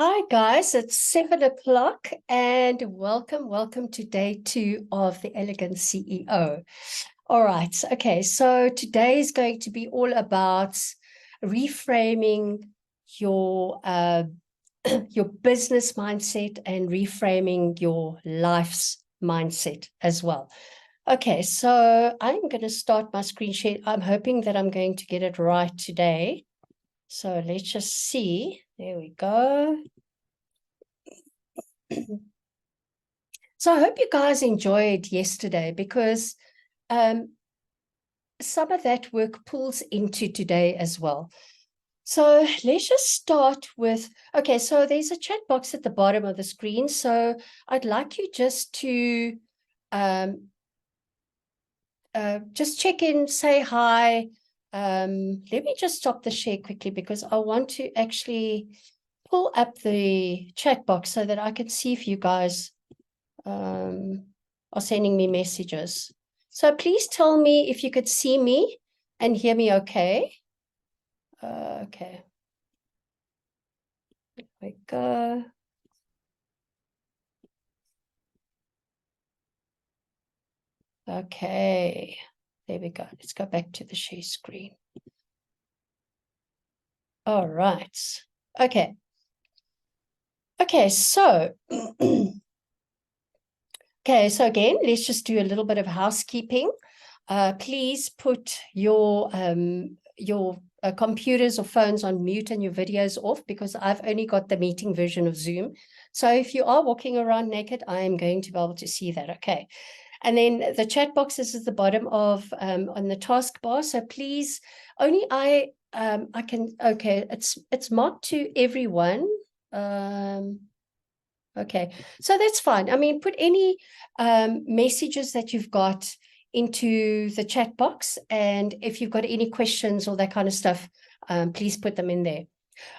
Hi guys, it's 7 o'clock and welcome to day 2 of the Elegant CEO. All right, okay, so today is going to be all about reframing your your business mindset and reframing your life's mindset as well. Okay, so I'm going to start my screen share. I'm hoping that I'm going to get it right today. So let's just see. There we go. So I hope you guys enjoyed yesterday because some of that work pulls into today as well. So let's just start with, okay, so there's a chat box at the bottom of the screen. So I'd like you just to just check in, say hi. Let me just stop the share quickly because I want to actually pull up the chat box so that I can see if you guys are sending me messages. So please tell me if you could see me and hear me okay. Okay. There we go. Okay. There we go. Let's go back to the share screen. All right. Okay. Okay, so okay, so again, let's just do a little bit of housekeeping. Please put your computers or phones on mute and your videos off because I've only got the meeting version of Zoom. So if you are walking around naked, I am going to be able to see that. Okay. And then the chat box is at the bottom of on the taskbar. So please, only I can. Okay, it's marked to everyone. Okay, so that's fine. I mean, put any messages that you've got into the chat box. And if you've got any questions or that kind of stuff, please put them in there.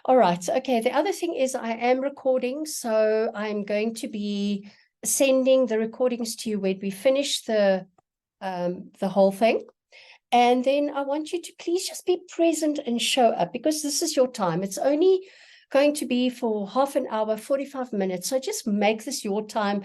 All right. Okay. The other thing is I am recording. So I'm going to be sending the recordings to you when we finish the whole thing. And then I want you to please just be present and show up because this is your time. It's only going to be for half an hour, 45 minutes. So just make this your time.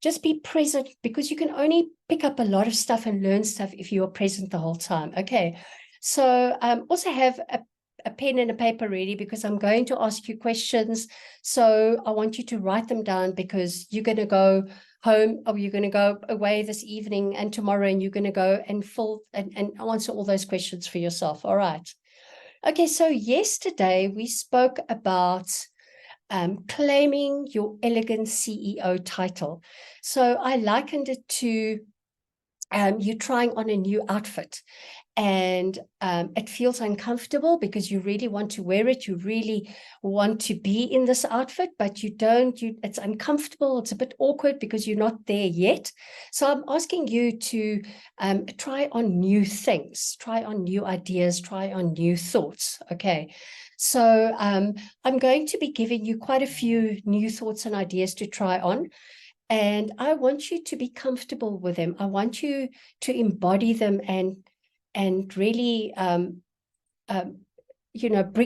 Just be present because you can only pick up a lot of stuff and learn stuff if you are present the whole time. Okay. So also have a pen and a paper ready because I'm going to ask you questions. So I want you to write them down because you're going to go home or you're going to go away this evening and tomorrow and you're going to go and fill and answer all those questions for yourself. All right. Okay, so yesterday we spoke about claiming your elegant CEO title. So I likened it to you trying on a new outfit and it feels uncomfortable because you really want to wear it. You really want to be in this outfit, but you don't. It's uncomfortable. It's a bit awkward because you're not there yet. So I'm asking you to try on new things, try on new ideas, try on new thoughts. Okay. So I'm going to be giving you quite a few new thoughts and ideas to try on. And I want you to be comfortable with them. I want you to embody them and really, bring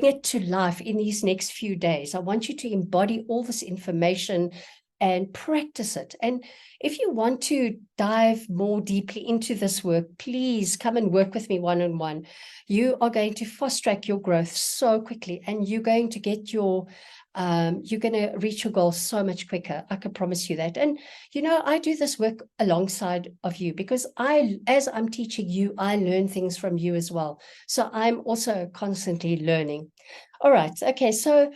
it to life in these next few days. I want you to embody all this information and practice it. And if you want to dive more deeply into this work, please come and work with me one-on-one. You are going to fast track your growth so quickly, and you're going to get you're going to reach your goals so much quicker. I can promise you that. And, I do this work alongside of you because as I'm teaching you, I learn things from you as well. So I'm also constantly learning. All right. Okay. So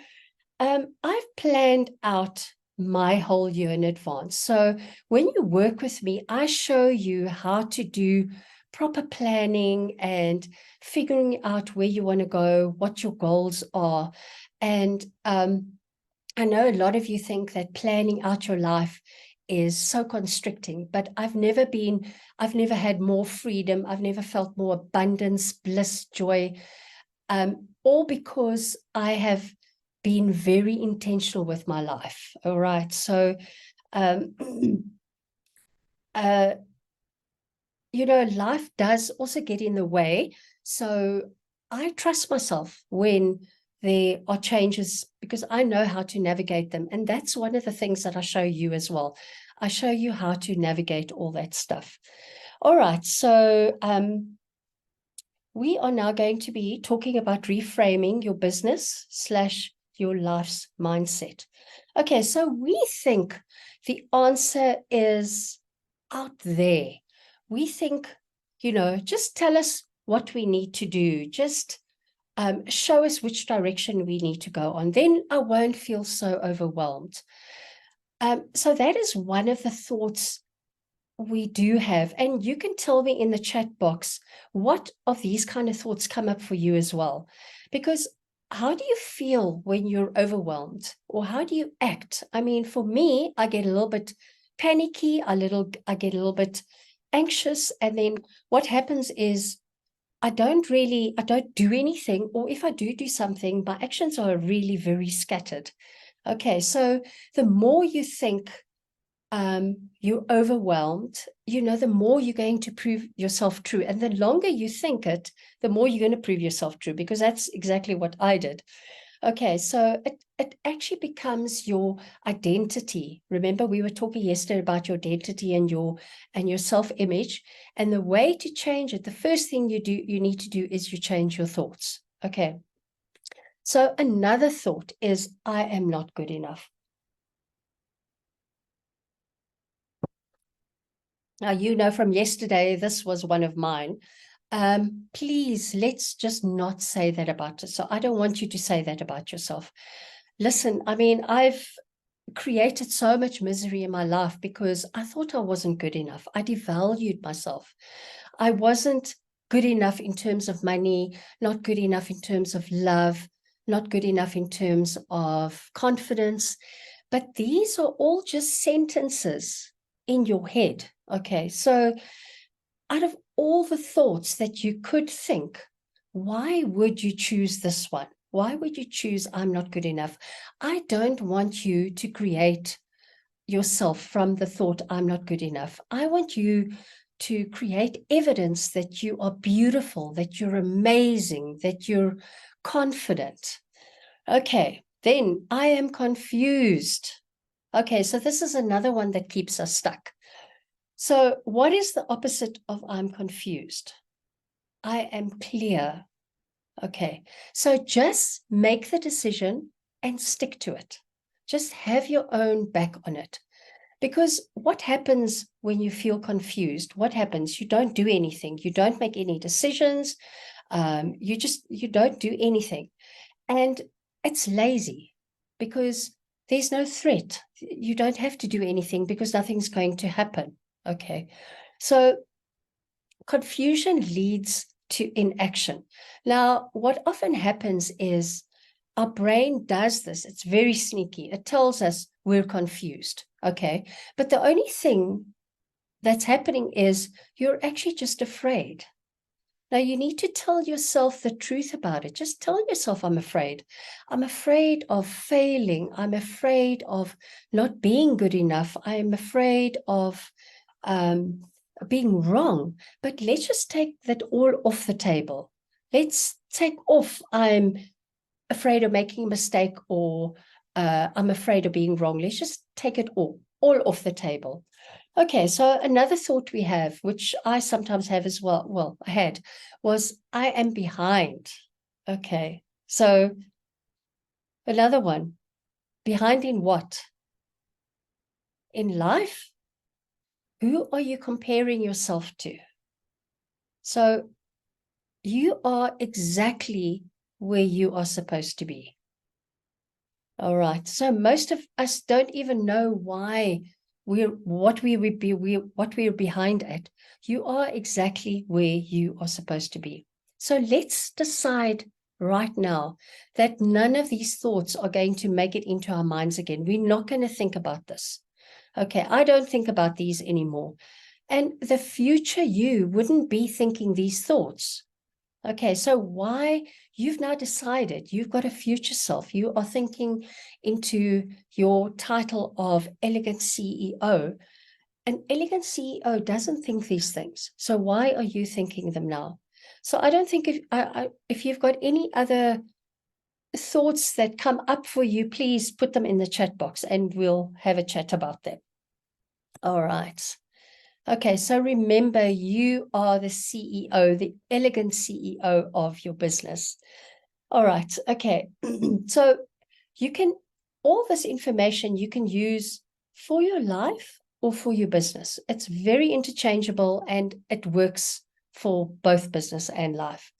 I've planned out my whole year in advance. So when you work with me, I show you how to do proper planning and figuring out where you want to go, what your goals are. And I know a lot of you think that planning out your life is so constricting, but I've never had more freedom. I've never felt more abundance, bliss, joy, all because I have been very intentional with my life. All right. So, life does also get in the way. So I trust myself when there are changes because I know how to navigate them. And that's one of the things that I show you as well. I show you how to navigate all that stuff. All right, so we are now going to be talking about reframing your business / your life's mindset. Okay, so we think the answer is out there. We think, just tell us what we need to do. Just show us which direction we need to go on. Then I won't feel so overwhelmed. So that is one of the thoughts we do have. And you can tell me in the chat box what of these kind of thoughts come up for you as well. Because how do you feel when you're overwhelmed? Or how do you act? I mean, for me, I get a little bit panicky, I get a little bit anxious. And then what happens is I don't do anything. Or if I do something, my actions are really very scattered. Okay, so the more you think you're overwhelmed, the more you're going to prove yourself true. And the longer you think it, the more you're going to prove yourself true, because that's exactly what I did. Okay, so it actually becomes your identity. Remember, we were talking yesterday about your identity and your self-image. And the way to change it, the first thing you need to do is you change your thoughts. Okay. So another thought is, I am not good enough. Now, from yesterday, this was one of mine. Please, let's just not say that about us. So I don't want you to say that about yourself. Listen, I mean, I've created so much misery in my life because I thought I wasn't good enough. I devalued myself. I wasn't good enough in terms of money, not good enough in terms of love, not good enough in terms of confidence. But these are all just sentences in your head. Okay, so out of all the thoughts that you could think, why would you choose this one? Why would you choose I'm not good enough? I don't want you to create yourself from the thought I'm not good enough. I want you to create evidence that you are beautiful, that you're amazing, that you're confident. Okay, then I am confused. Okay, so this is another one that keeps us stuck. So what is the opposite of I'm confused? I am clear. Okay, so just make the decision and stick to it. Just have your own back on it. Because what happens when you feel confused? What happens? You don't do anything. You don't make any decisions. You don't do anything. And it's lazy because there's no threat. You don't have to do anything because nothing's going to happen. Okay, so confusion leads to inaction. Now, what often happens is our brain does this. It's very sneaky. It tells us we're confused. Okay, but the only thing that's happening is you're actually just afraid. Now, you need to tell yourself the truth about it. Just tell yourself, I'm afraid. I'm afraid of failing. I'm afraid of not being good enough. I'm afraid of being wrong. But let's just take that all off the table. Let's take off, I'm afraid of making a mistake, or I'm afraid of being wrong. Let's just take it all off the table. Okay, so another thought we have, which I sometimes have as well, I had, was I am behind. Okay, so another one, behind in what? In life? Who are you comparing yourself to? So you are exactly where you are supposed to be. All right, so most of us don't even know why what we're behind at. You are exactly where you are supposed to be. So let's decide right now that none of these thoughts are going to make it into our minds again. We're not going to think about this. Okay, I don't think about these anymore. And the future you wouldn't be thinking these thoughts. Okay, so why you've now decided you've got a future self. You are thinking into your title of elegant CEO. An elegant CEO doesn't think these things. So why are you thinking them now? So I don't think if you've got any other thoughts that come up for you, please put them in the chat box and we'll have a chat about them. All right. Okay, so remember, you are the CEO, the elegant CEO of your business. All right, okay. So you can, all this information you can use for your life or for your business. It's very interchangeable and it works for both business and life.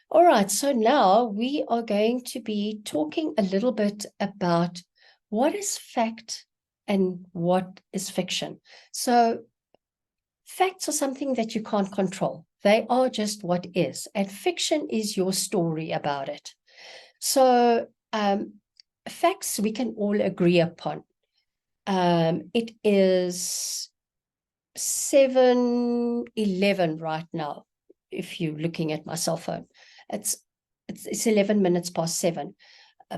All right, so now we are going to be talking a little bit about what is fact and what is fiction. So facts are something that you can't control. They are just what is, and fiction is your story about it. So facts we can all agree upon. It is 7:11 right now, if you're looking at my cell phone. It's 11 minutes past 7.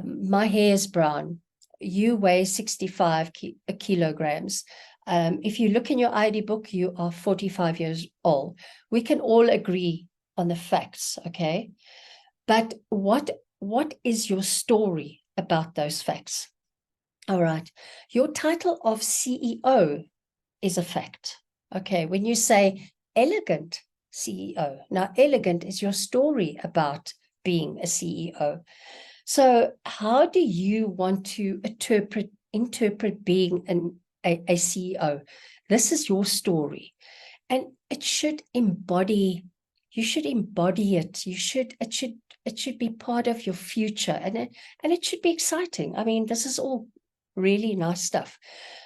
My hair is brown. You weigh 65 kilograms. If you look in your ID book, you are 45 years old. We can all agree on the facts, okay? But what is your story about those facts? All right. Your title of CEO is a fact. Okay. When you say elegant CEO, now elegant is your story about being a CEO. So how do you want to interpret being a CEO? This is your story. And it should embody, you should embody it. It should be part of your future, and it should be exciting. I mean, this is all really nice stuff.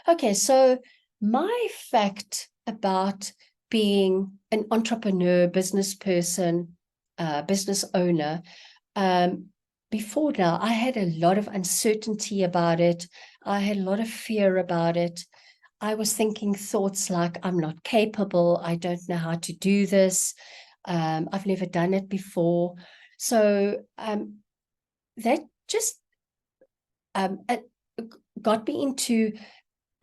Okay, so my fact about being an entrepreneur, business person, business owner, before now, I had a lot of uncertainty about it. I had a lot of fear about it. I was thinking thoughts like, I'm not capable. I don't know how to do this. I've never done it before. So that just got me into,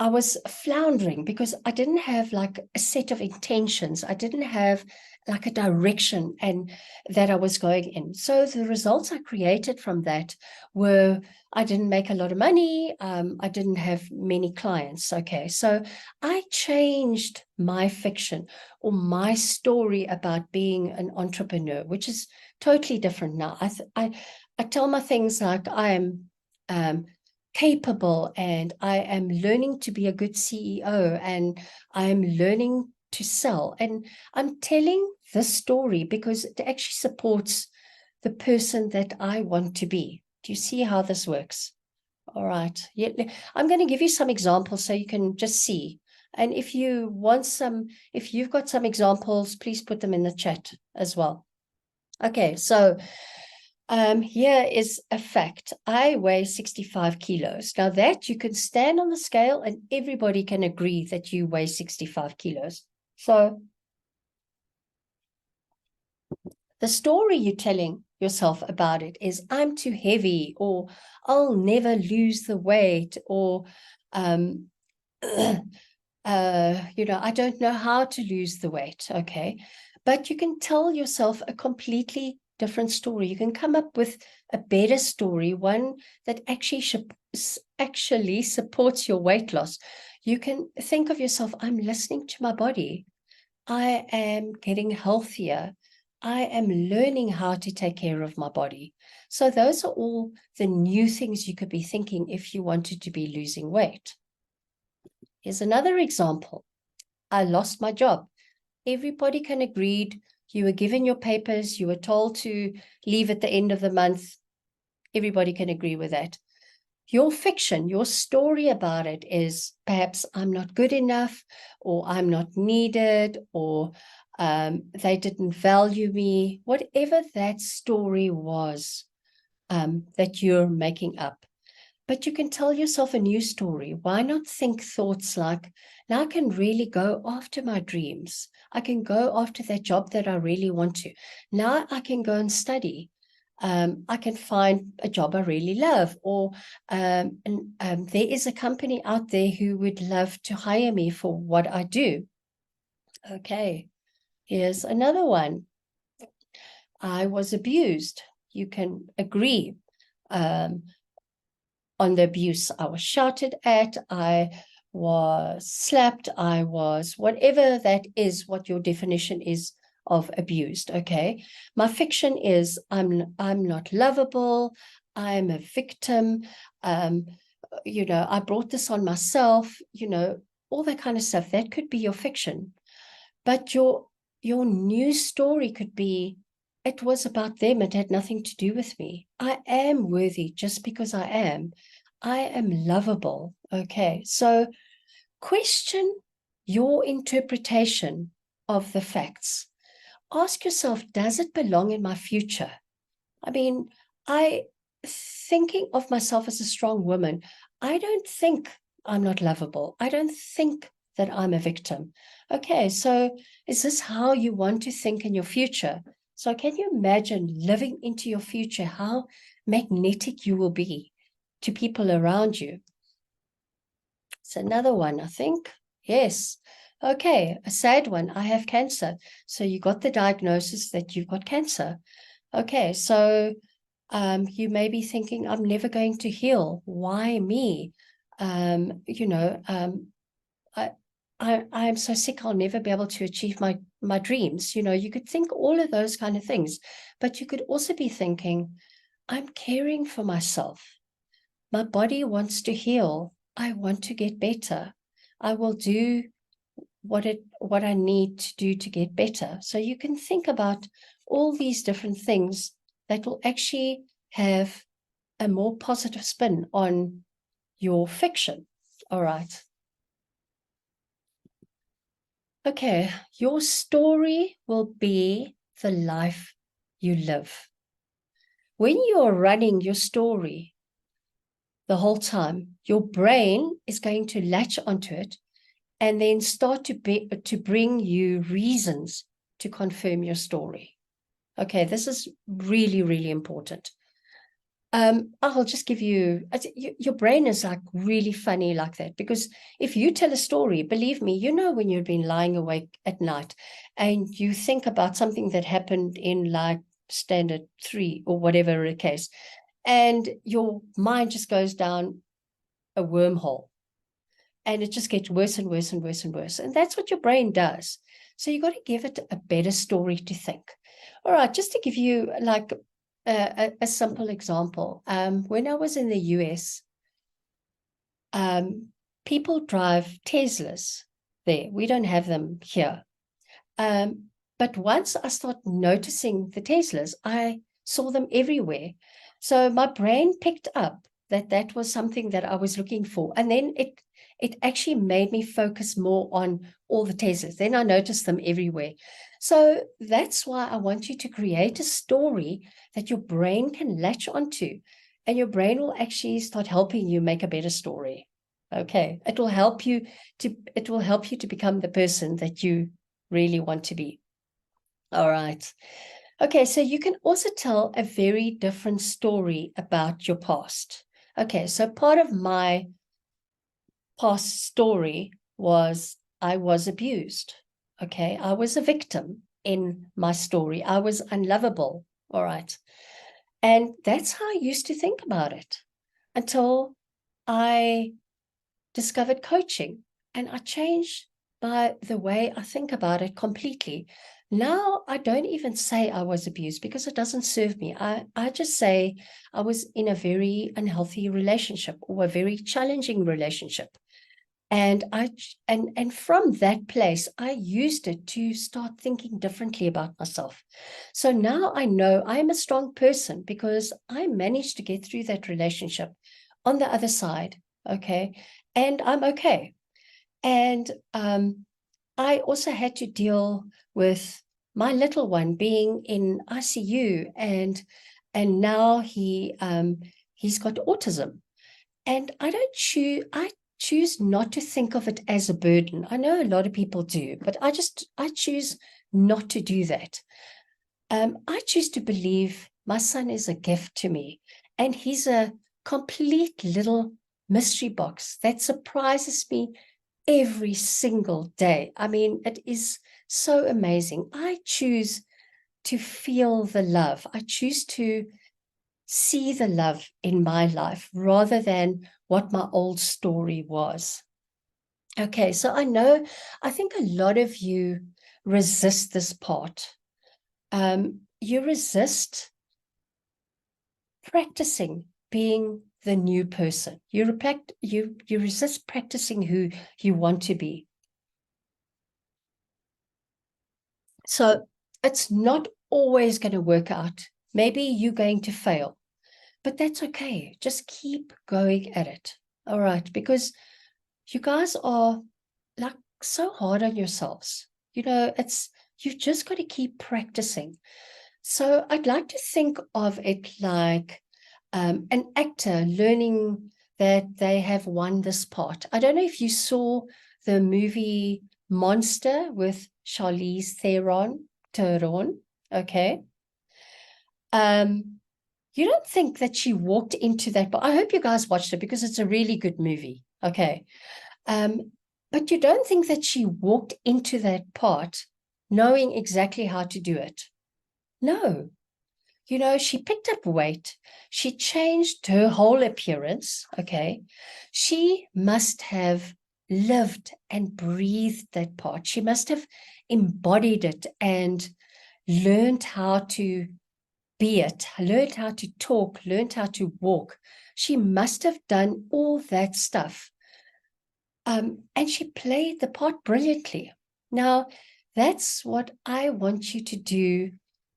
I was floundering because I didn't have like a set of intentions. I didn't have like a direction and that I was going in. So the results I created from that were, I didn't make a lot of money. I didn't have many clients. Okay. So I changed my fiction or my story about being an entrepreneur, which is totally different now. I tell my things like I am capable and I am learning to be a good CEO and I am learning to sell. And I'm telling this story because it actually supports the person that I want to be. Do you see how this works? All right. Yeah, I'm going to give you some examples so you can just see. And if you want some, if you've got some examples, please put them in the chat as well. Okay, so here is a fact. I weigh 65 kilos. Now that you can stand on the scale and everybody can agree that you weigh 65 kilos. So the story you're telling yourself about it is I'm too heavy, or I'll never lose the weight, or, you know, I don't know how to lose the weight. Okay. But you can tell yourself a completely different story. You can come up with a better story, one that actually supports your weight loss. You can think of yourself, I'm listening to my body. I am getting healthier. I am learning how to take care of my body. So those are all the new things you could be thinking if you wanted to be losing weight. Here's another example. I lost my job. Everybody can agree. You were given your papers. You were told to leave at the end of the month. Everybody can agree with that. Your fiction, your story about it is perhaps I'm not good enough, or I'm not needed, or they didn't value me, whatever that story was that you're making up. But you can tell yourself a new story. Why not think thoughts like, now I can really go after my dreams. I can go after that job that I really want to. Now I can go and study. I can find a job I really love, or there is a company out there who would love to hire me for what I do. Okay, here's another one. I was abused. You can agree. on the abuse. I was shouted at, I was slapped, I was whatever that is, what your definition is of abused. Okay, my fiction is I'm not lovable, I'm a victim, I brought this on myself, all that kind of stuff. That could be your fiction. But your new story could be, it was about them, it had nothing to do with me. I am worthy just because I am. I am lovable. Okay, so question your interpretation of the facts. Ask yourself, does it belong in my future? I mean, thinking of myself as a strong woman, I don't think I'm not lovable. I don't think that I'm a victim. Okay, so is this how you want to think in your future? So can you imagine living into your future, how magnetic you will be to people around you? It's another one, I think. Yes. Okay, a sad one. I have cancer. So you got the diagnosis that you've got cancer. Okay, so you may be thinking, I'm never going to heal. Why me? I am so sick, I'll never be able to achieve my dreams. You could think all of those kind of things, but you could also be thinking, I'm caring for myself. My body wants to heal. I want to get better. I will do what I need to do to get better. So you can think about all these different things that will actually have a more positive spin on your fiction. All right. Okay, your story will be the life you live. When you're running your story the whole time, your brain is going to latch onto it and then start to bring you reasons to confirm your story. Okay, this is really, really important. I'll just give you, your brain is like really funny like that, because if you tell a story, believe me, when you've been lying awake at night and you think about something that happened in like standard 3 or whatever the case, and your mind just goes down a wormhole and it just gets worse and worse and worse and worse. And that's what your brain does. So you got to give it a better story to think. All right, just to give you like a simple example. When I was in the US, people drive Teslas there. We don't have them here. But once I started noticing the Teslas, I saw them everywhere. So my brain picked up that was something that I was looking for. And then it actually made me focus more on all the Teslas. Then I noticed them everywhere. So that's why I want you to create a story that your brain can latch onto, and your brain will actually start helping you make a better story. Okay, it will help you to become the person that you really want to be. All right. Okay, so you can also tell a very different story about your past. Okay, so part of my past story was I was abused. Okay, I was a victim in my story. I was unlovable. All right. And that's how I used to think about it until I discovered coaching, and I changed by the way I think about it completely. Now I don't even say I was abused because it doesn't serve me. I just say I was in a very unhealthy relationship or a very challenging relationship. And from that place, I used it to start thinking differently about myself. So now I know I am a strong person because I managed to get through that relationship on the other side. Okay. And I'm okay. And I also had to deal with my little one being in ICU, and now he's got autism. And I choose not to think of it as a burden. I know a lot of people do, but I choose not to do that. I choose to believe my son is a gift to me, and he's a complete little mystery box that surprises me every single day. I mean, it is so amazing. I choose to feel the love. I choose to see the love in my life rather than what my old story was. Okay, so I think a lot of you resist this part. You resist practicing being the new person. You resist practicing who you want to be. So it's not always going to work out. Maybe you're going to fail, but that's okay. Just keep going at it. All right, because you guys are like so hard on yourselves. You've just got to keep practicing. So I'd like to think of it like an actor learning that they have won this part. I don't know if you saw the movie Monster with Charlize Theron, okay? You don't think that she walked into that, but I hope you guys watched it because it's a really good movie, okay? But you don't think that she walked into that part knowing exactly how to do it. No. She picked up weight. She changed her whole appearance, okay? She must have lived and breathed that part. She must have embodied it and learned how to be it, learned how to talk, learned how to walk. She must have done all that stuff. And she played the part brilliantly. Now, that's what I want you to do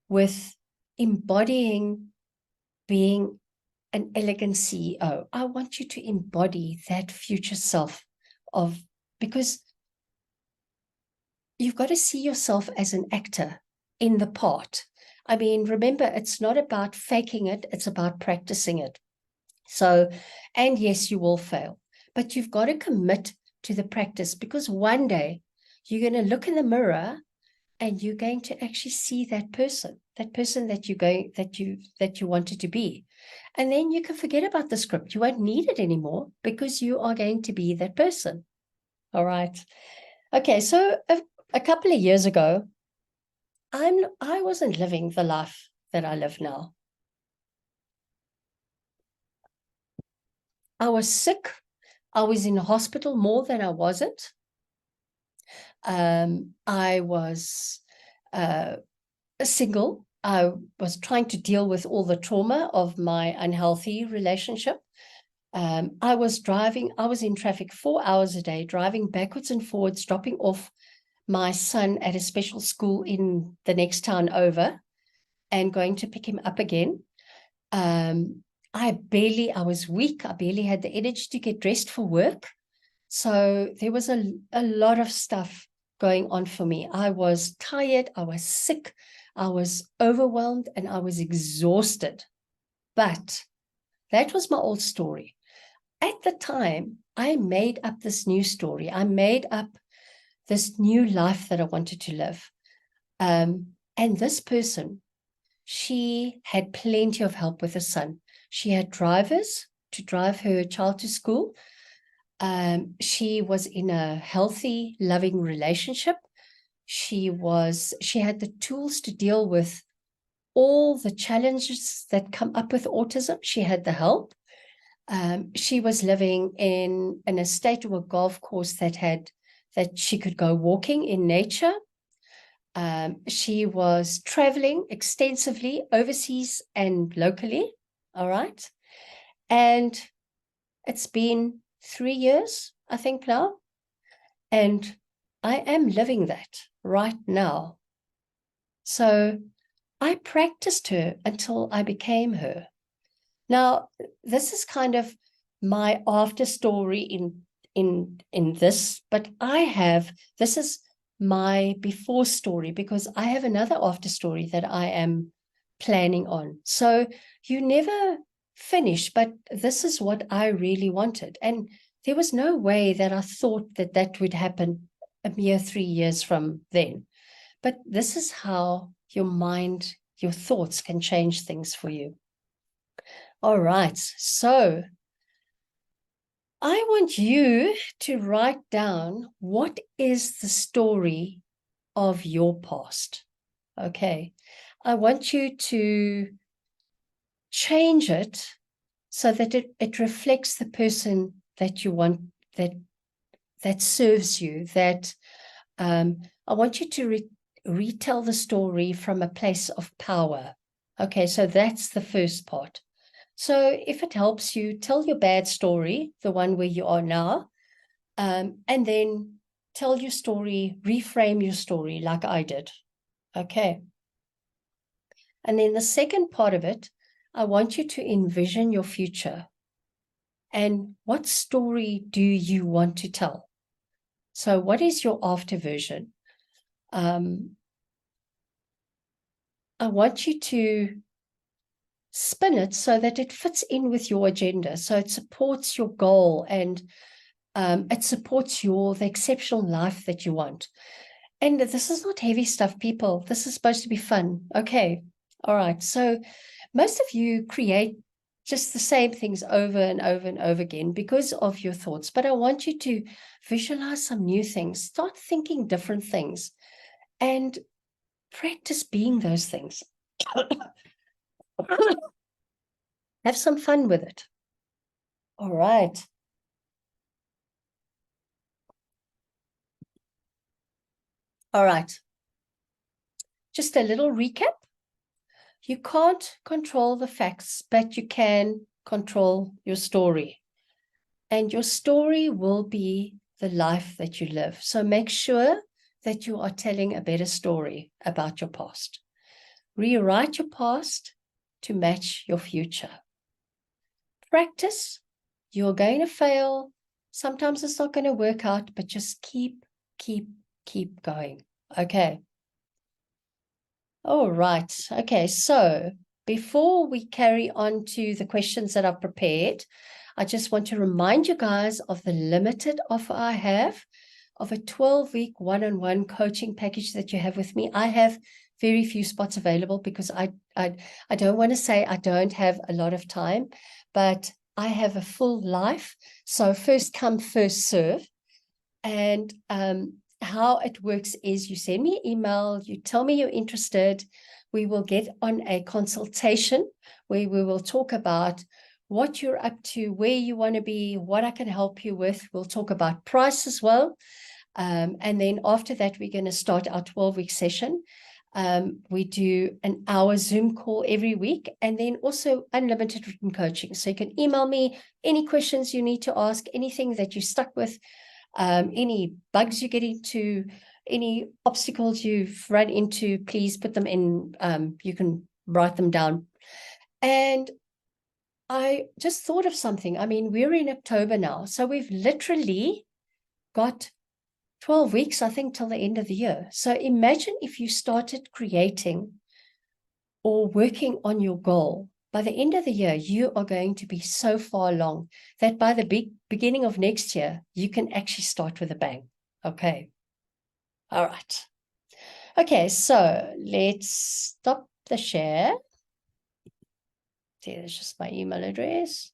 with embodying being an elegant CEO. I want you to embody that future self because you've got to see yourself as an actor in the part. I mean, remember, it's not about faking it, it's about practicing it. So, and yes, you will fail, but you've got to commit to the practice because one day you're going to look in the mirror and you're going to actually see that person that you wanted to be. And then you can forget about the script. You won't need it anymore because you are going to be that person. All right. Okay. So a couple of years ago, I wasn't living the life that I live now. I was sick. I was in hospital more than I wasn't. I was single. I was trying to deal with all the trauma of my unhealthy relationship. I was in traffic 4 hours a day, driving backwards and forwards, dropping off my son at a special school in the next town over and going to pick him up again. I was weak. I barely had the energy to get dressed for work. So there was a lot of stuff going on for me. I was tired. I was sick. I was overwhelmed and I was exhausted. But that was my old story. At the time, I made up this new story. I made up this new life that I wanted to live. And this person, she had plenty of help with her son. She had drivers to drive her child to school. She was in a healthy, loving relationship. She had the tools to deal with all the challenges that come up with autism. She had the help. She was living in an estate or a golf course that she could go walking in nature. She was traveling extensively overseas and locally. All right. And it's been 3 years, I think now. And I am living that right now. So I practiced her until I became her. Now, this is kind of my after story in this, but this is my before story because I have another after story that I am planning on. So you never finish, but this is what I really wanted. And there was no way that I thought that would happen a mere 3 years from then. But this is how your mind, your thoughts can change things for you. All right, so I want you to write down what is the story of your past. Okay, I want you to change it so that it reflects the person that you want, that serves you, that I want you to retell the story from a place of power. Okay, so that's the first part. So if it helps you, tell your bad story, the one where you are now, and then tell your story, reframe your story like I did. Okay. And then the second part of it, I want you to envision your future. And what story do you want to tell? So what is your after version? I want you to spin it so that it fits in with your agenda. So it supports your goal and it supports the exceptional life that you want. And this is not heavy stuff, people. This is supposed to be fun. Okay. All right. So most of you create just the same things over and over and over again because of your thoughts. But I want you to visualize some new things. Start thinking different things and practice being those things. Have some fun with it. All right. All right. Just a little recap. You can't control the facts, but you can control your story. And your story will be the life that you live. So make sure that you are telling a better story about your past. Rewrite your past to match your future. Practice. You're going to fail. Sometimes it's not going to work out, but just keep going. Okay. All right. Okay. So before we carry on to the questions that I've prepared, I just want to remind you guys of the limited offer I have of a 12-week one-on-one coaching package that you have with me. I have very few spots available because I don't want to say I don't have a lot of time, but I have a full life. So first come, first serve. And how it works is you send me an email, you tell me you're interested. We will get on a consultation where we will talk about what you're up to, where you want to be, what I can help you with. We'll talk about price as well. And then after that, we're going to start our 12-week session. We do an hour Zoom call every week, and then also unlimited written coaching. So you can email me any questions you need to ask, anything that you're stuck with, any bugs you get into, any obstacles you've run into, please put them in. You can write them down. And I just thought of something. I mean, we're in October now, so we've literally got 12 weeks, I think, till the end of the year. So imagine if you started creating or working on your goal. By the end of the year, you are going to be so far along that by the beginning of next year, you can actually start with a bang. Okay. All right. Okay, so let's stop the share. See, there's just my email address.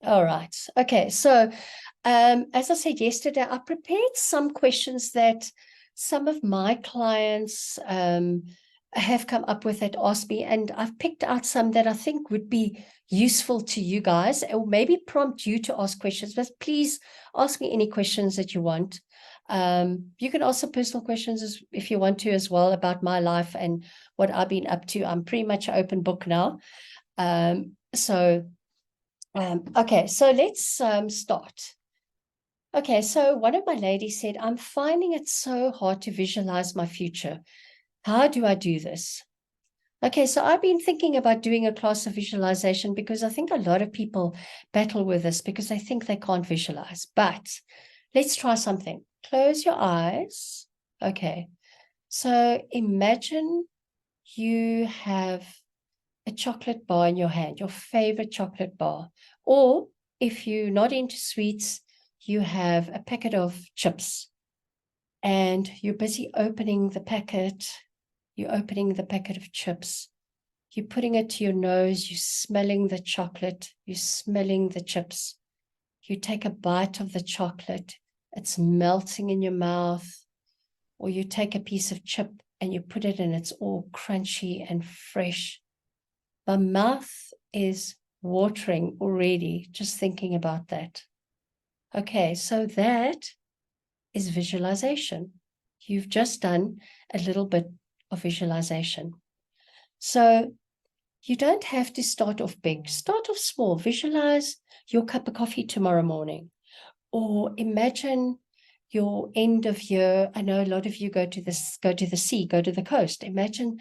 All right. Okay, so as I said yesterday, I prepared some questions that some of my clients have come up with that ask me, and I've picked out some that I think would be useful to you guys, or maybe prompt you to ask questions. But please ask me any questions that you want. You can ask some personal questions if you want to as well about my life and what I've been up to. I'm pretty much an open book now. Okay, so let's start. Okay, so one of my ladies said, I'm finding it so hard to visualize my future. How do I do this? Okay, so I've been thinking about doing a class of visualization because I think a lot of people battle with this because they think they can't visualize. But let's try something. Close your eyes. Okay, so imagine you have a chocolate bar in your hand, your favorite chocolate bar. Or if you're not into sweets, you have a packet of chips and you're busy opening the packet. You're opening the packet of chips. You're putting it to your nose. You're smelling the chocolate. You're smelling the chips. You take a bite of the chocolate. It's melting in your mouth. or you take a piece of chip and you put it and it's all crunchy and fresh. My mouth is watering already just thinking about that. Okay, so that is visualization. You've just done a little bit of visualization. So you don't have to start off big. Start off small. Visualize your cup of coffee tomorrow morning, or imagine your end of year. I know a lot of you go to the sea, go to the coast. Imagine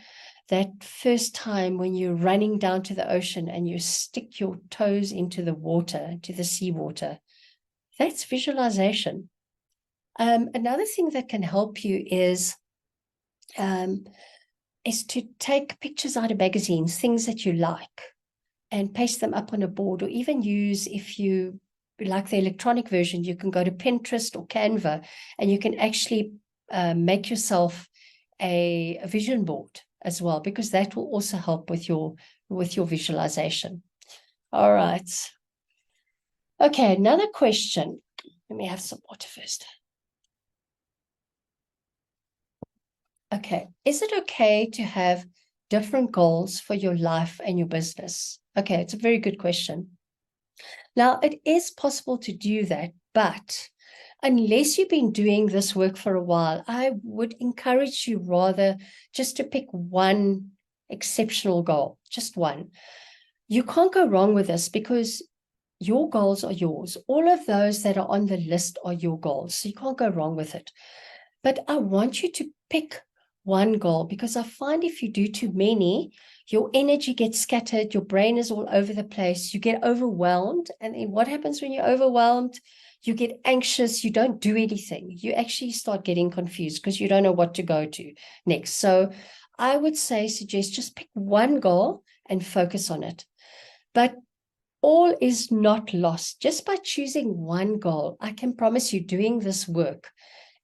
that first time when you're running down to the ocean and you stick your toes into the water, to the seawater. That's visualization. Another thing that can help you is to take pictures out of magazines, things that you like, and paste them up on a board, or even use, if you like the electronic version, you can go to Pinterest or Canva, and you can actually make yourself a vision board as well, because that will also help with your visualization. All right. Okay, another question. Let me have some water first. Okay, is it okay to have different goals for your life and your business? Okay, it's a very good question. Now, it is possible to do that, but unless you've been doing this work for a while, I would encourage you rather just to pick one exceptional goal, just one. You can't go wrong with this because your goals are yours. All of those that are on the list are your goals, so you can't go wrong with it. But I want you to pick one goal, because I find if you do too many, your energy gets scattered, your brain is all over the place, you get overwhelmed. And then what happens when you're overwhelmed? You get anxious, you don't do anything. You actually start getting confused because you don't know what to go to next. So I would suggest just pick one goal and focus on it. But all is not lost. Just by choosing one goal, I can promise you, doing this work,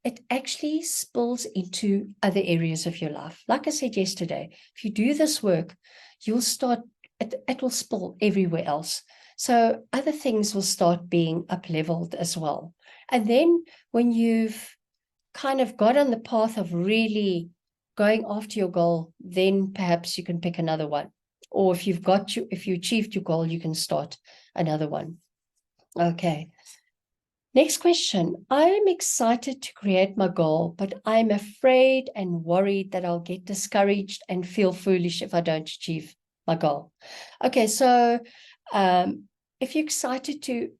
it actually spills into other areas of your life. Like I said yesterday, if you do this work, you'll start, it will spill everywhere else. So other things will start being up-leveled as well. And then when you've kind of got on the path of really going after your goal, then perhaps you can pick another one. Or if you achieved your goal, you can start another one. Okay. Next question. I'm excited to create my goal, but I'm afraid and worried that I'll get discouraged and feel foolish if I don't achieve my goal. Okay, so if you're excited to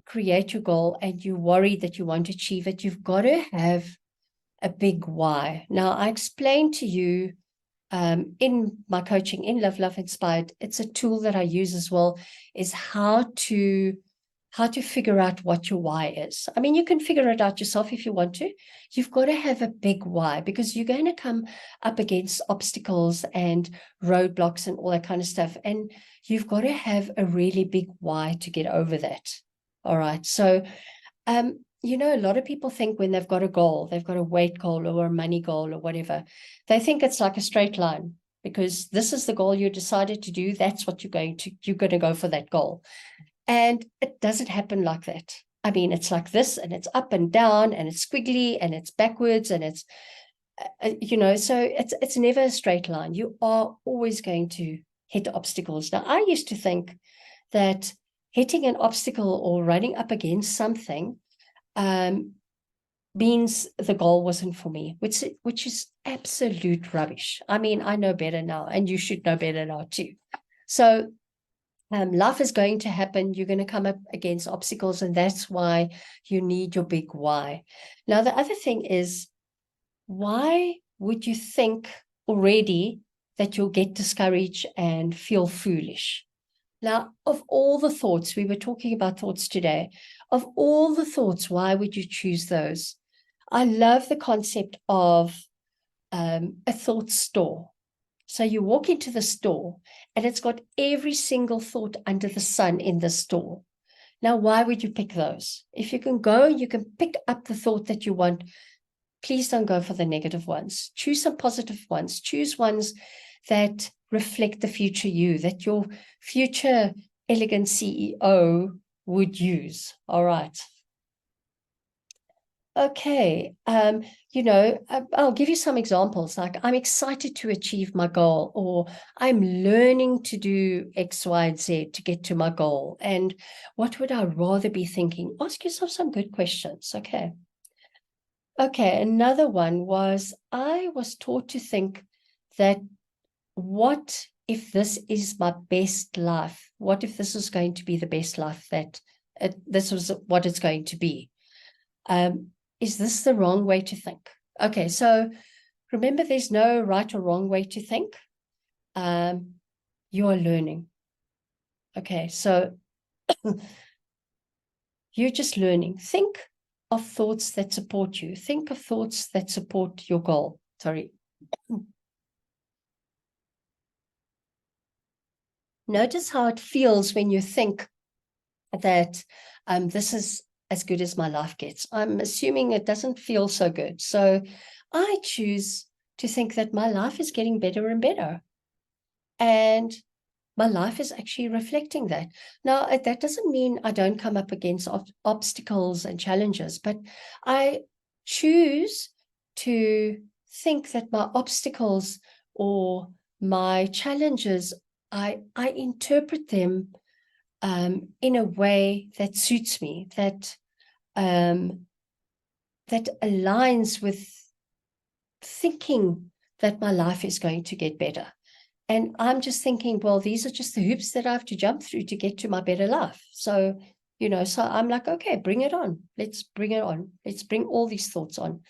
create your goal and you're worried that you won't achieve it, you've got to have a big why. Now, I explained to you in my coaching, in Love Inspired, it's a tool that I use as well, is how to figure out what your why is. I mean, you can figure it out yourself if you want to. You've got to have a big why, because you're going to come up against obstacles and roadblocks and all that kind of stuff. And you've got to have a really big why to get over that. All right. So, you know, a lot of people think when they've got a goal, they've got a weight goal or a money goal or whatever, they think it's like a straight line, because this is the goal you decided to do. That's what you're going to go for that goal. And it doesn't happen like that. I mean, it's like this, and it's up and down, and it's squiggly, and it's backwards, and it's, you know, so it's never a straight line. You are always going to hit obstacles. Now, I used to think that hitting an obstacle or running up against something means the goal wasn't for me, which is absolute rubbish. I mean, I know better now, and you should know better now too. So life is going to happen. You're going to come up against obstacles, and that's why you need your big why. Now, the other thing is, why would you think already that you'll get discouraged and feel foolish? Now, of all the thoughts, we were talking about thoughts today, of all the thoughts, why would you choose those? I love the concept of a thought store. So you walk into the store and it's got every single thought under the sun in the store. Now, why would you pick those? If you can go, you can pick up the thought that you want. Please don't go for the negative ones. Choose some positive ones. Choose ones that reflect the future you, that your future elegant CEO would use. All right. Okay, I'll give you some examples, like I'm excited to achieve my goal, or I'm learning to do X, Y, and Z to get to my goal. And what would I rather be thinking? Ask yourself some good questions. Okay. Okay, another one was I was taught to think that what if this is my best life? What if this is going to be the best life that this was what it's going to be? Is this the wrong way to think? Okay, so remember, there's no right or wrong way to think. You are learning. Okay, so you're just learning. Think of thoughts that support you. Think of thoughts that support your goal. Sorry. Notice how it feels when you think that this is as good as my life gets. I'm assuming it doesn't feel so good. So I choose to think that my life is getting better and better. And my life is actually reflecting that. Now, that doesn't mean I don't come up against obstacles and challenges, but I choose to think that my obstacles or my challenges, I interpret them in a way that suits me, that aligns with thinking that my life is going to get better. And I'm just thinking, well, these are just the hoops that I have to jump through to get to my better life. So, so I'm like, okay, bring it on. Let's bring it on. Let's bring all these thoughts on.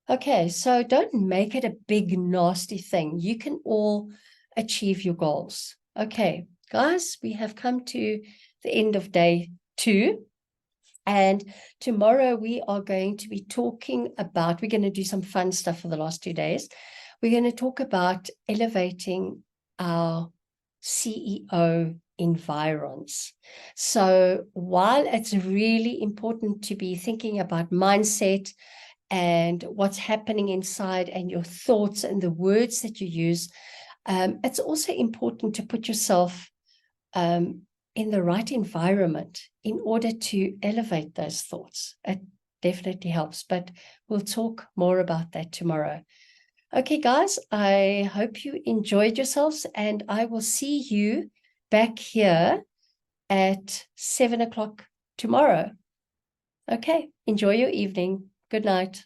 Okay, so don't make it a big, nasty thing. You can all achieve your goals. Okay, guys, we have come to the end of day 2. And tomorrow we are going to be talking about, we're going to do some fun stuff for the last 2 days. We're going to talk about elevating our CEO environs. So while it's really important to be thinking about mindset and what's happening inside and your thoughts and the words that you use, it's also important to put yourself in the right environment in order to elevate those thoughts. It definitely helps, but we'll talk more about that tomorrow. Okay, guys, I hope you enjoyed yourselves, and I will see you back here at 7 o'clock tomorrow. Okay, enjoy your evening. Good night.